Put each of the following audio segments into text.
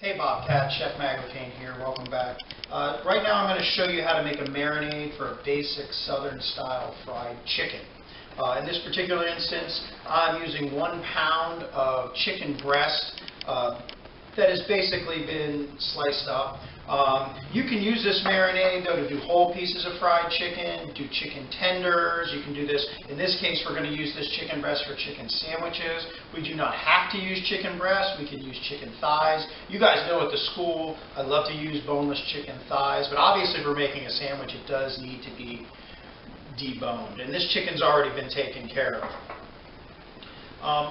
Hey Bobcat, Chef Magliacane here, welcome back. Right now I'm going to show you how to make a marinade for a basic southern style fried chicken. In this particular instance, I'm using 1 pound of chicken breast that has basically been sliced up. You can use this marinade though to do whole pieces of fried chicken, do chicken tenders. You can do this. In this case, we're going to use this chicken breast for chicken sandwiches. We do not have to use chicken breast. We can use chicken thighs. You guys know at the school I love to use boneless chicken thighs, but obviously if we're making a sandwich, it does need to be deboned, and this chicken's already been taken care of.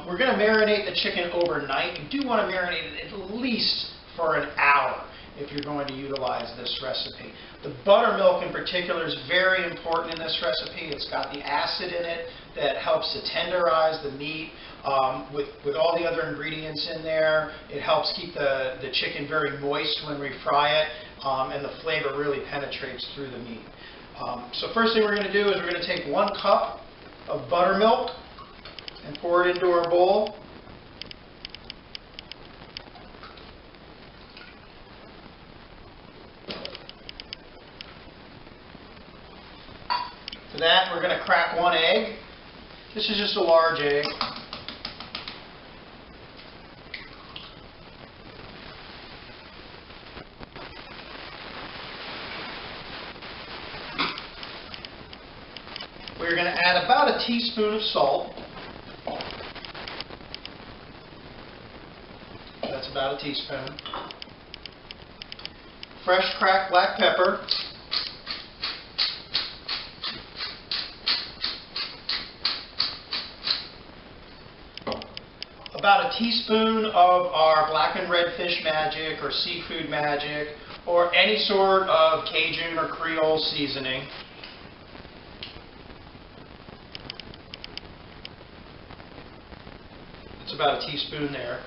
We're going to marinate the chicken overnight. You do want to marinate it at least for an hour if you're going to utilize this recipe. The buttermilk in particular is very important in this recipe. It's got the acid in it that helps to tenderize the meat. With all the other ingredients in there, it helps keep the chicken very moist when we fry it, and the flavor really penetrates through the meat. So first thing we're going to do is we're going to take 1 cup of buttermilk and pour it into our bowl. For that, we're going to crack 1 egg. This is just a large egg. We're going to add about a teaspoon of salt. That's about a teaspoon. Fresh cracked black pepper. About a teaspoon of our blackened red fish magic or seafood magic or any sort of Cajun or Creole seasoning. It's about a teaspoon there.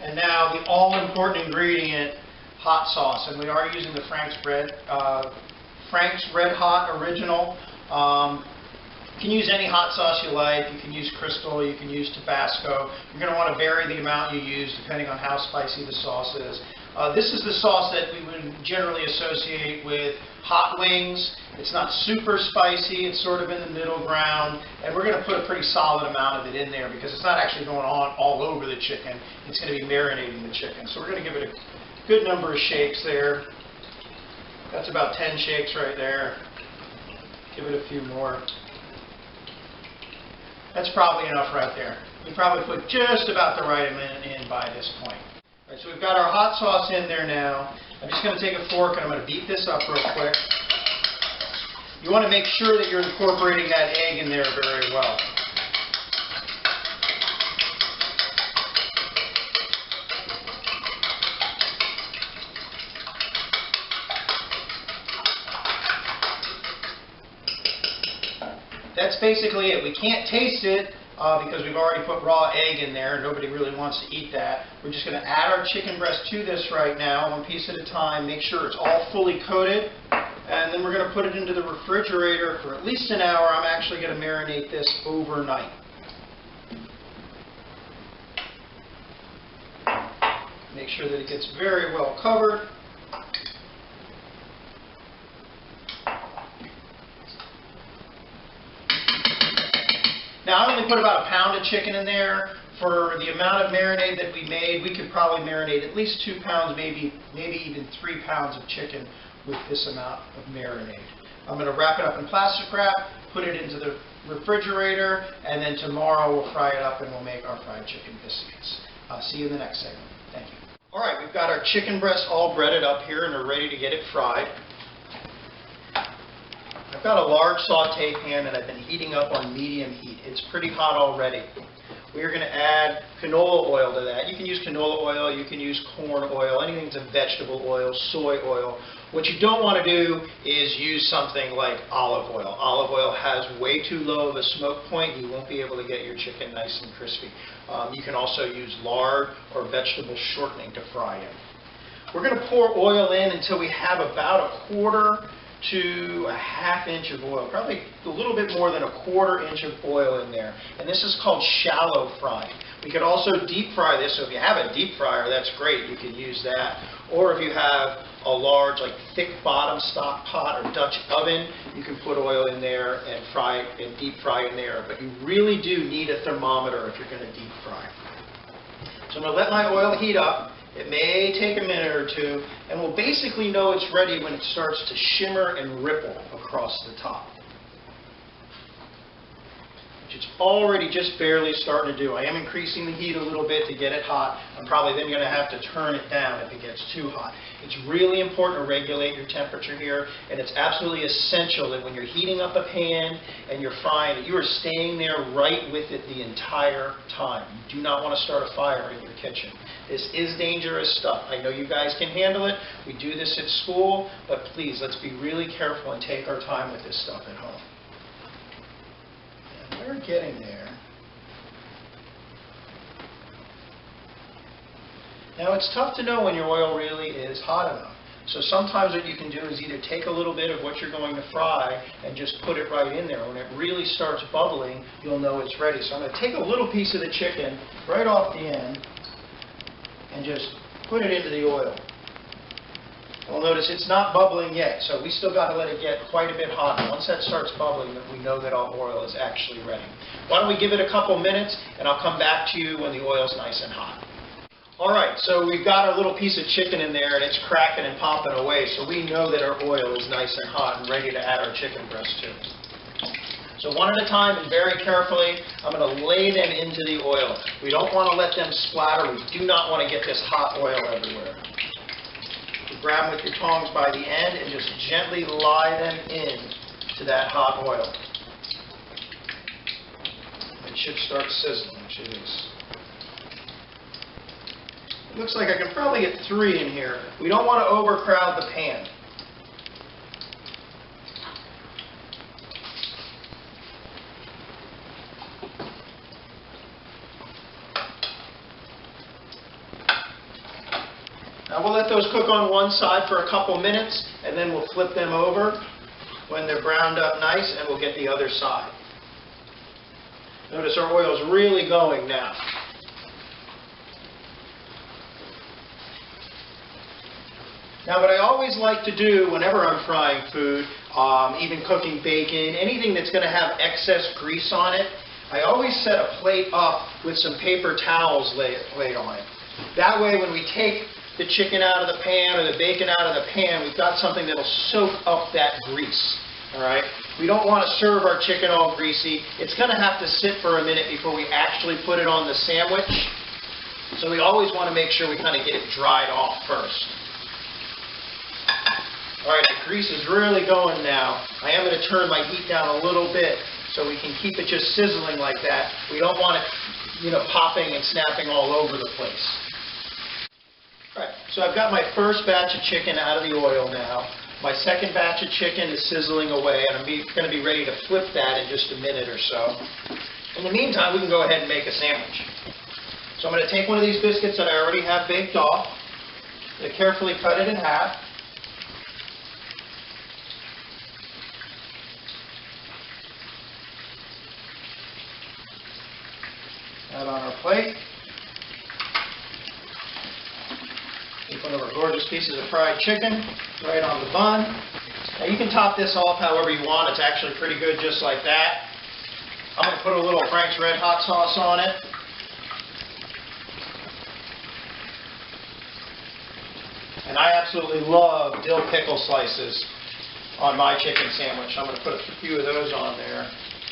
And now the all-important ingredient, hot sauce. And we are using the Frank's Red Hot Original. You can use any hot sauce you like. You can use Crystal, you can use Tabasco. You're going to want to vary the amount you use depending on how spicy the sauce is. This is the sauce that we would generally associate with hot wings. It's not super spicy, it's sort of in the middle ground, and we're going to put a pretty solid amount of it in there because it's not actually going on all over the chicken. It's going to be marinating the chicken. So we're going to give it a good number of shakes there. That's about 10 shakes right there. Give it a few more. That's probably enough right there. We probably put just about the right amount in by this point. All right, so we've got our hot sauce in there now. I'm just going to take a fork and I'm going to beat this up real quick. You want to make sure that you're incorporating that egg in there very well. That's basically it. We can't taste it because we've already put raw egg in there. Nobody really wants to eat that. We're just going to add our chicken breast to this right now, 1 piece at a time. Make sure it's all fully coated. And then we're going to put it into the refrigerator for at least an hour. I'm actually going to marinate this overnight. Make sure that it gets very well covered. Now I only put about 1 pound of chicken in there. For the amount of marinade that we made, we could probably marinate at least 2 pounds, maybe even 3 pounds of chicken with this amount of marinade. I'm going to wrap it up in plastic wrap, put it into the refrigerator, and then tomorrow we'll fry it up and we'll make our fried chicken biscuits. See you in the next segment. Thank you. All right, we've got our chicken breast all breaded up here and we're ready to get it fried. I've got a large saute pan and I've been heating up on medium heat. It's pretty hot already. We're going to add canola oil to that. You can use canola oil, you can use corn oil, anything that's a vegetable oil, soy oil. What you don't want to do is use something like olive oil. Olive oil has way too low of a smoke point. You won't be able to get your chicken nice and crispy. You can also use lard or vegetable shortening to fry in. We're going to pour oil in until we have about 1/4 to a ½ inch of oil, probably a little bit more than a ¼ inch of oil in there. And this is called shallow frying. We could also deep fry this, so if you have a deep fryer, that's great, you can use that. Or if you have a large, like thick bottom stock pot or Dutch oven, you can put oil in there and fry it and deep fry in there. But you really do need a thermometer if you're going to deep fry. So I'm going to let my oil heat up. It may take a minute or two, and we'll basically know it's ready when it starts to shimmer and ripple across the top, which it's already just barely starting to do. I am increasing the heat a little bit to get it hot. I'm probably then going to have to turn it down if it gets too hot. It's really important to regulate your temperature here, and it's absolutely essential that when you're heating up a pan and you're frying it, you are staying there right with it the entire time. You do not want to start a fire in your kitchen. This is dangerous stuff. I know you guys can handle it. We do this at school, but please, let's be really careful and take our time with this stuff at home. And we're getting there. Now, it's tough to know when your oil really is hot enough. So sometimes what you can do is either take a little bit of what you're going to fry and just put it right in there. When it really starts bubbling, you'll know it's ready. So I'm going to take a little piece of the chicken right off the end and just put it into the oil. You'll notice it's not bubbling yet, so we still got to let it get quite a bit hot. Once that starts bubbling, we know that our oil is actually ready. Why don't we give it a couple minutes, and I'll come back to you when the oil's nice and hot. All right, so we've got our little piece of chicken in there, and it's cracking and popping away, so we know that our oil is nice and hot and ready to add our chicken breast to. So one at a time and very carefully, I'm going to lay them into the oil. We don't want to let them splatter. We do not want to get this hot oil everywhere. You grab them with your tongs by the end and just gently lie them in to that hot oil. It should start sizzling, which it is. It looks like I can probably get 3 in here. We don't want to overcrowd the pan. Now we'll let those cook on one side for a couple minutes, and then we'll flip them over when they're browned up nice, and we'll get the other side. Notice our oil is really going now. Now what I always like to do whenever I'm frying food, even cooking bacon, anything that's going to have excess grease on it, I always set a plate up with some paper towels laid on it. That way when we take the chicken out of the pan or the bacon out of the pan, we've got something that'll soak up that grease. All right? We don't want to serve our chicken all greasy. It's going to have to sit for a minute before we actually put it on the sandwich. So we always want to make sure we kind of get it dried off first. All right, the grease is really going now. I am going to turn my heat down a little bit so we can keep it just sizzling like that. We don't want it, popping and snapping all over the place. All right, so I've got my first batch of chicken out of the oil now. My second batch of chicken is sizzling away, and I'm going to be ready to flip that in just a minute or so. In the meantime, we can go ahead and make a sandwich. So I'm going to take one of these biscuits that I already have baked off. I'm going to carefully cut it in half. That on our plate. Take one of our gorgeous pieces of fried chicken right on the bun. Now you can top this off however you want. It's actually pretty good just like that. I'm going to put a little Frank's Red Hot sauce on it. And I absolutely love dill pickle slices on my chicken sandwich. I'm going to put a few of those on there.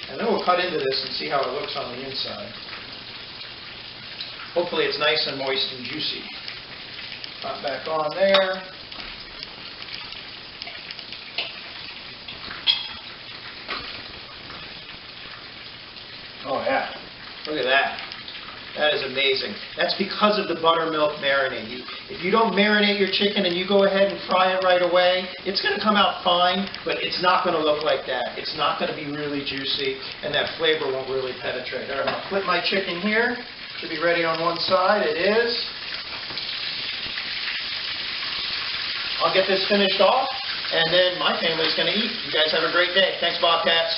And then we'll cut into this and see how it looks on the inside. Hopefully it's nice and moist and juicy. Pop back on there. Oh yeah, look at that. That is amazing. That's because of the buttermilk marinade. If you don't marinate your chicken and you go ahead and fry it right away, it's going to come out fine, but it's not going to look like that. It's not going to be really juicy, and that flavor won't really penetrate. All right, I'm going to flip my chicken here. Should be ready on one side. It is. I'll get this finished off, and then my family's going to eat. You guys have a great day. Thanks, Bobcats.